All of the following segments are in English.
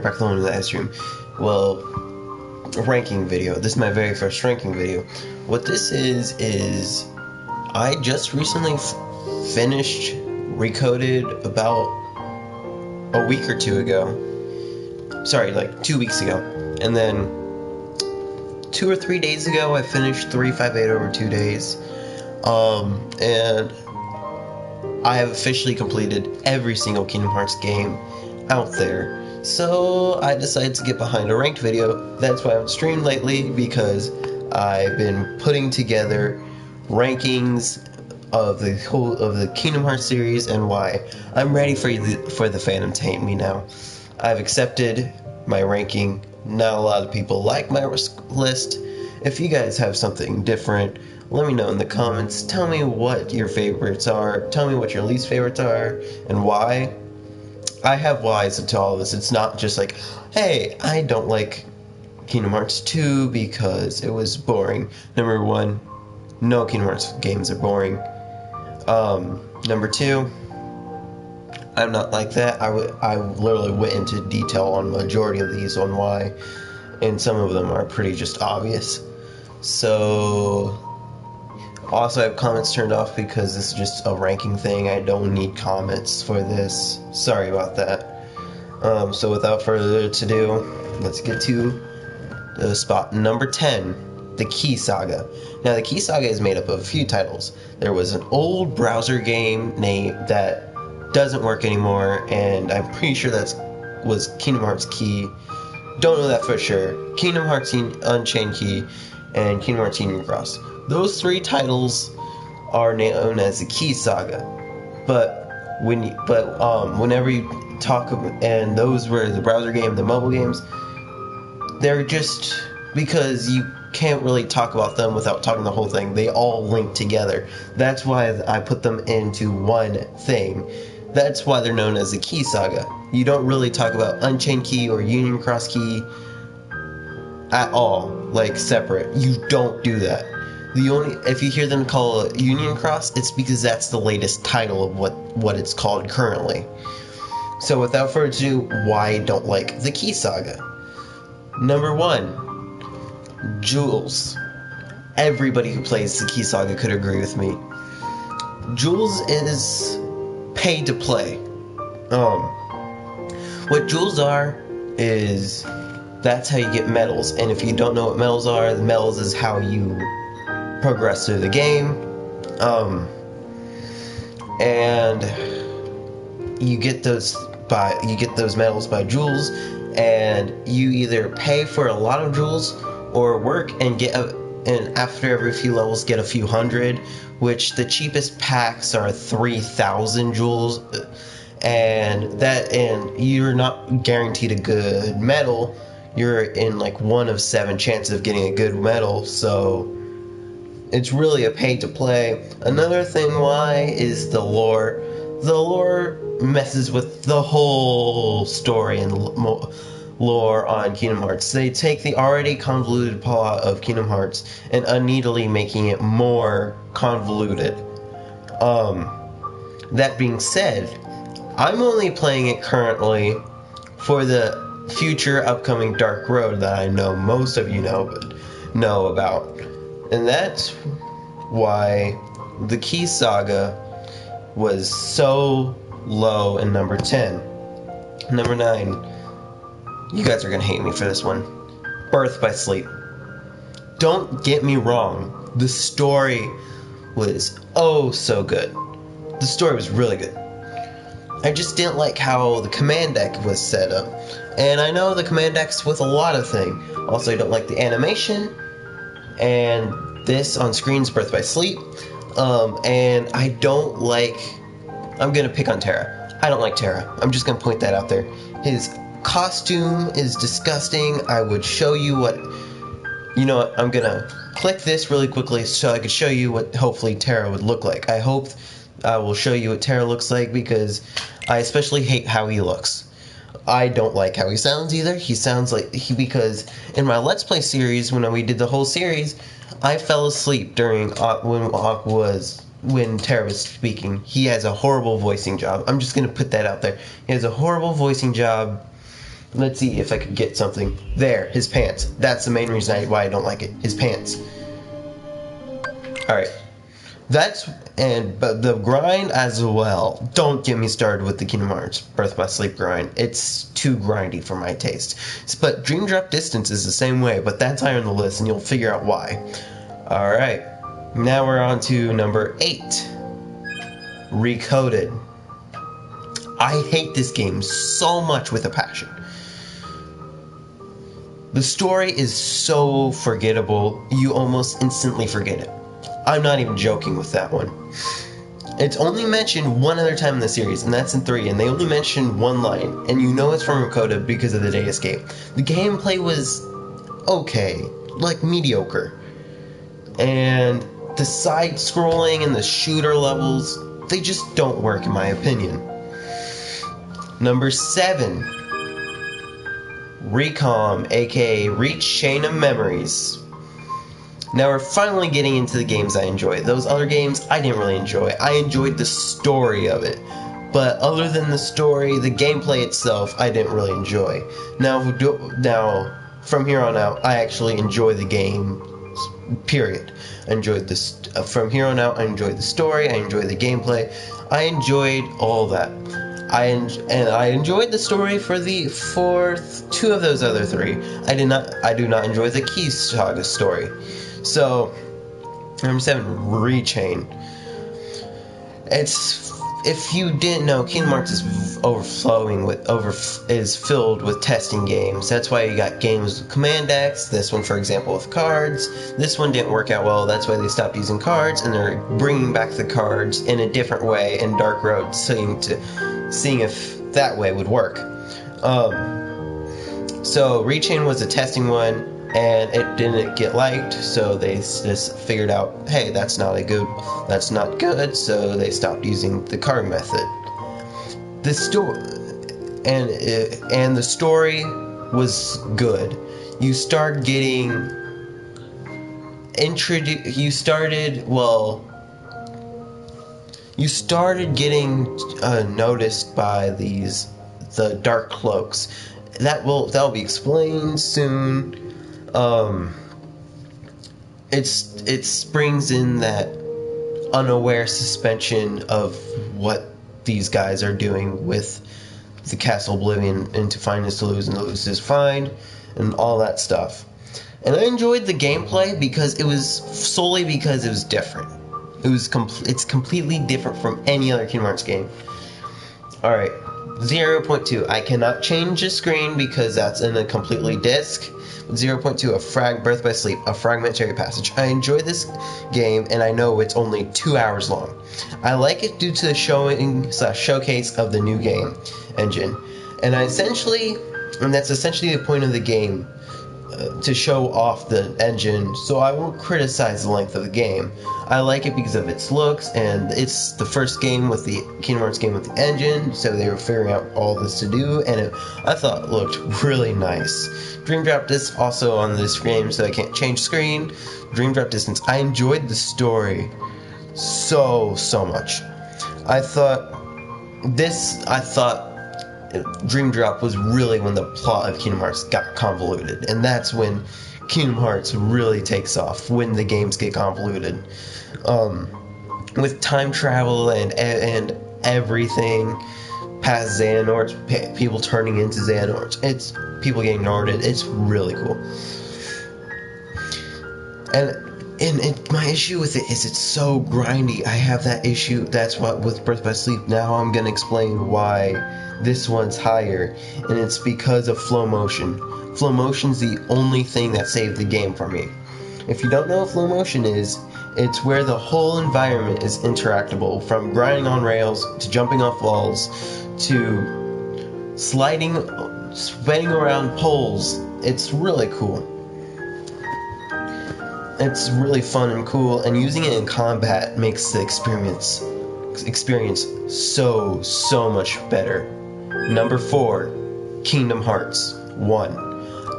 back to the live stream. Well, ranking video. This is my very first ranking video. What this is I just recently finished Recoded about a week or two ago. Sorry, like 2 weeks ago. And then 2 or 3 days ago, I finished 358 over 2 days. And I have officially completed every single Kingdom Hearts game out there. So I decided to get behind a ranked video. That's why I haven't streamed lately, because I've been putting together rankings of the Kingdom Hearts series and why I'm ready for the Phantom to hate me now. I've accepted my ranking. Not a lot of people like my list. If you guys have something different, let me know in the comments. Tell me what your favorites are. Tell me what your least favorites are and why. I have whys to all of this. It's not just like, hey, I don't like Kingdom Hearts 2 because it was boring. Number 1, no Kingdom Hearts games are boring. Number 2, I'm not like that. I literally went into detail on the majority of these on why, and some of them are pretty just obvious. So, also I have comments turned off because this is just a ranking thing. I don't need comments for this. Sorry about that. So without further ado, let's get to the spot number 10, the Key Saga. Now the Key Saga is made up of a few titles. There was an old browser game named that doesn't work anymore, and I'm pretty sure that was Kingdom Hearts Key. Don't know that for sure. Kingdom Hearts Unchained Key and Kingdom Hearts Union Cross. Those 3 titles are known as the Key Saga. But whenever you talk about, and those were the browser game, the mobile games, they're just because you can't really talk about them without talking the whole thing. They all link together. That's why I put them into one thing. That's why they're known as the Key Saga. You don't really talk about Unchained Key or Union Cross Key at all, like separate. You don't do that. If you hear them call it Union Cross, it's because that's the latest title of what it's called currently. So without further ado, why I don't like the Key Saga. Number 1, Jules. Everybody who plays the Key Saga could agree with me. Jules is pay to play. What jewels are is that's how you get medals, and if you don't know what medals are, the medals is how you progress through the game. And you get those medals by jewels, and you either pay for a lot of jewels or work and and after every few levels get a few hundred, which the cheapest packs are 3,000 jewels, and you're not guaranteed a good medal. You're in like 1 of 7 chances of getting a good medal, so it's really a pay to play. Another thing why is the lore. The lore messes with the whole story and lore on Kingdom Hearts. They take the already convoluted plot of Kingdom Hearts and uneatly making it more convoluted. That being said, I'm only playing it currently for the future upcoming Dark Road that I know most of you know about. And that's why the Key Saga was so low in number 10. Number 9. You guys are going to hate me for this one. Birth by Sleep. Don't get me wrong. The story was oh so good. The story was really good. I just didn't like how the command deck was set up. And I know the command deck's with a lot of things. Also, I don't like the animation. And this on screen's Birth by Sleep. And I don't like... I'm going to pick on Terra. I don't like Terra. I'm just going to point that out there. His costume is disgusting. I would show you what... You know what? I'm going to click this really quickly so I could show you what hopefully Terra would look like. I hope I will show you what Terra looks like because I especially hate how he looks. I don't like how he sounds either. He sounds like... Because in my Let's Play series, when we did the whole series, I fell asleep during when Terra was speaking. He has a horrible voicing job. I'm just going to put that out there. He has a horrible voicing job. Let's see if I could get something. There, his pants. That's the main reason why I don't like it. His pants. Alright. But the grind as well. Don't get me started with the Kingdom Hearts Birth by Sleep grind. It's too grindy for my taste. But Dream Drop Distance is the same way, but that's higher on the list, and you'll figure out why. Alright. Now we're on to number 8. Recoded. I hate this game so much with a passion. The story is so forgettable, you almost instantly forget it. I'm not even joking with that one. It's only mentioned one other time in the series, and that's in 3, and they only mentioned one line, and you know it's from Recoded because of the day escape. The gameplay was okay, like mediocre. And the side-scrolling and the shooter levels, they just don't work in my opinion. Number 7. Recom, aka Reach Chain of Memories. Now we're finally getting into the games I enjoy. Those other games I didn't really enjoy. I enjoyed the story of it. But other than the story, the gameplay itself, I didn't really enjoy. Now from here on out, I actually enjoy the game, period. I enjoyed this. From here on out, I enjoyed the story, I enjoyed the gameplay. I enjoyed all that. I enjoyed the story for 2 of those other 3. I do not enjoy the Key Saga story. So, number 7, Rechain. If you didn't know, Kingdom Hearts is filled with testing games. That's why you got games with command decks. This one, for example, with cards. This one didn't work out well. That's why they stopped using cards, and they're bringing back the cards in a different way in Dark Road, seeing if that way would work. So Rechain was a testing one, and it didn't get liked, so they just figured out, hey, that's not good, so they stopped using the card method. The story and the story was good. You started getting noticed by the Dark Cloaks. That'll be explained soon. It springs in that unaware suspension of what these guys are doing with the Castle Oblivion, and to find is to lose, and to lose is find, and all that stuff. And I enjoyed the gameplay because it was different. It's completely different from any other Kingdom Hearts game. Alright, 0.2. I cannot change the screen because that's in a completely disc. 0.2, Birth by Sleep, a fragmentary passage. I enjoy this game, and I know it's only 2 hours long. I like it due to the showcase of the new game engine, and that's essentially the point of the game, to show off the engine. So I won't criticize the length of the game. I like it because of its looks, and it's the first game with the Kingdom Hearts game with the engine, so they were figuring out all this to do, and I thought it looked really nice. Dream Drop Disc also on this game, so I can't change screen. Dream Drop Distance. I enjoyed the story so much. I thought Dream Drop was really when the plot of Kingdom Hearts got convoluted, and that's when Kingdom Hearts really takes off, when the games get convoluted. With time travel and everything past Xehanorts, people turning into Xehanorts, it's people getting Norded, it's really cool. And my issue with it is it's so grindy. I have that issue. That's what with Birth by Sleep. Now I'm gonna explain why this one's higher, and it's because of flow motion. Flow motion's the only thing that saved the game for me. If you don't know what flow motion is, it's where the whole environment is interactable, from grinding on rails to jumping off walls to spinning around poles. It's really cool. It's really fun and cool, and using it in combat makes the experience so much better. Number 4, Kingdom Hearts 1.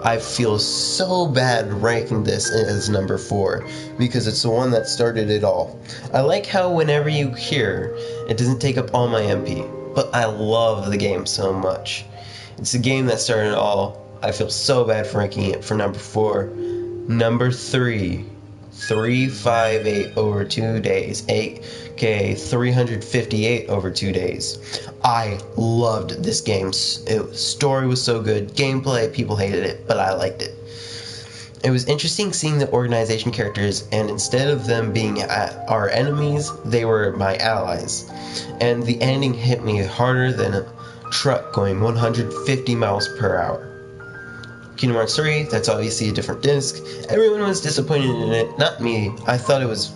I feel so bad ranking this as number 4 because it's the one that started it all. I like how whenever you hear, it doesn't take up all my MP, but I love the game so much. It's a game that started it all. I feel so bad for ranking it for number 4. Number 3, 358 over 2 days, aka 358 over 2 days. I loved this game. Story was so good. Gameplay, people hated it, but I liked it. It was interesting seeing the organization characters, and instead of them being our enemies, they were my allies. And the ending hit me harder than a truck going 150 miles per hour. Kingdom Hearts 3, that's obviously a different disc. Everyone was disappointed in it, not me. I thought it was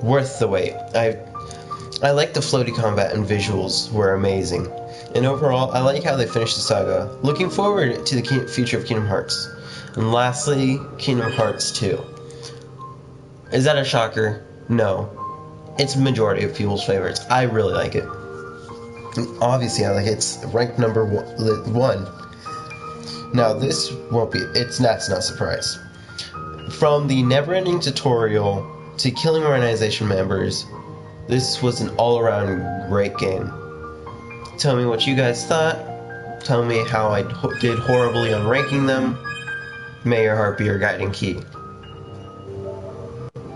worth the wait. I liked the floaty combat and visuals were amazing. And overall, I like how they finished the saga. Looking forward to the future of Kingdom Hearts. And lastly, Kingdom Hearts 2. Is that a shocker? No. It's a majority of people's favorites. I really like it. And obviously, I like it. It's ranked number 1. Now, this won't be... that's not a surprise. From the never-ending tutorial to killing organization members, this was an all-around great game. Tell me what you guys thought. Tell me how I did horribly on ranking them. May your heart be your guiding key.